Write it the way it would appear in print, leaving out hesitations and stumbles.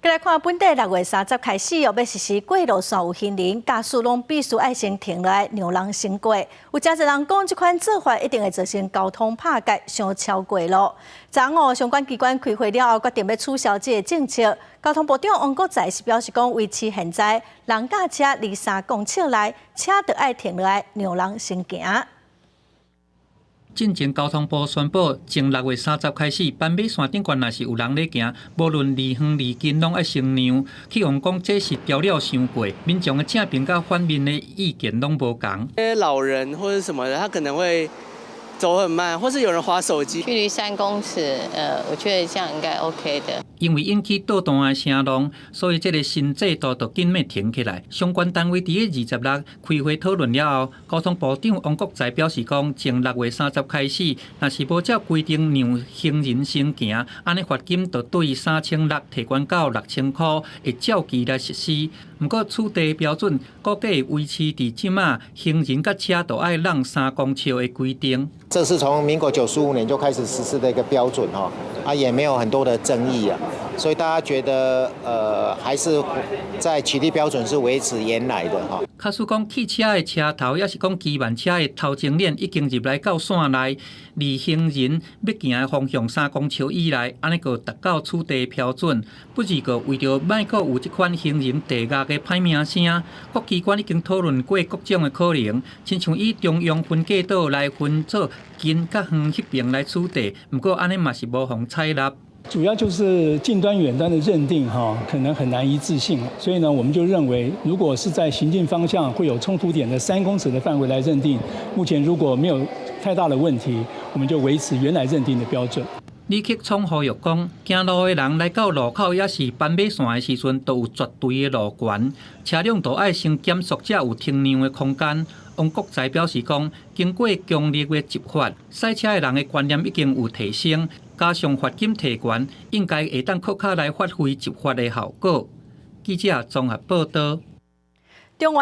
再来看本地6月30开始要实施过路线有行人，驾驶拢必须爱先停落来让人先过。有真侪人讲，这款做法一定会造成交通拍界，伤超过路。昨午相关机关开会了后，决定要取消这个政策。交通部长王国材是表示讲，维持现在人驾车离3公尺内，车就爱停落来让人先行。进前交通部宣布，从6月30开始，斑马线顶悬若是有人咧行，无论离远离近，拢爱先让。去用讲这是调了伤过，民众的正面甲反面的意见拢无同。老人或者什么的，他可能会走很慢，或是有人滑手机。距离3公尺，我觉得这样应该 OK 的。因为引起倒弹的声浪，所以这个新制度就紧要停起来。相关单位伫26开会讨论了后，交通部长王国材表示讲，从6月30开始，若是无照规定让行人先行，安尼罚金就对3600提悬到6000块，会照期来实施。不过，此地标准估计会维持伫即马行人甲车都爱让3公尺的规定。这是从民国95年就开始实施的一个标准也没有很多的争议啊，所以大家觉得还是在起立标准是维持原来的假使讲汽车的车头，也是讲机慢车的头前链已经入来到线内，离行人要行的方向3公尺以内，安尼个达到此地标准。不是个为着莫个有这款行人地压的歹名声，各机关已经讨论过各种的可能，亲像以中央分隔岛来分做近甲远迄边来处理，不过安尼嘛是无互采纳。主要就是近端、远端的认定可能很难一致性，所以呢，我们就认为，如果是在行进方向会有冲突点的3公尺的范围来认定，目前如果没有太大的问题，我们就维持原来认定的标准。李克聪呼吁讲，行路的人来到路口也是斑马线的时阵，都有绝对的路权，车辆都爱先减速才有停让的空间。王国材表示讲，经过强力的执法，赛车的人的观念已经有提升，加上罚金提悬，应该会当更加来发挥执法的效果。记者综合报道。中原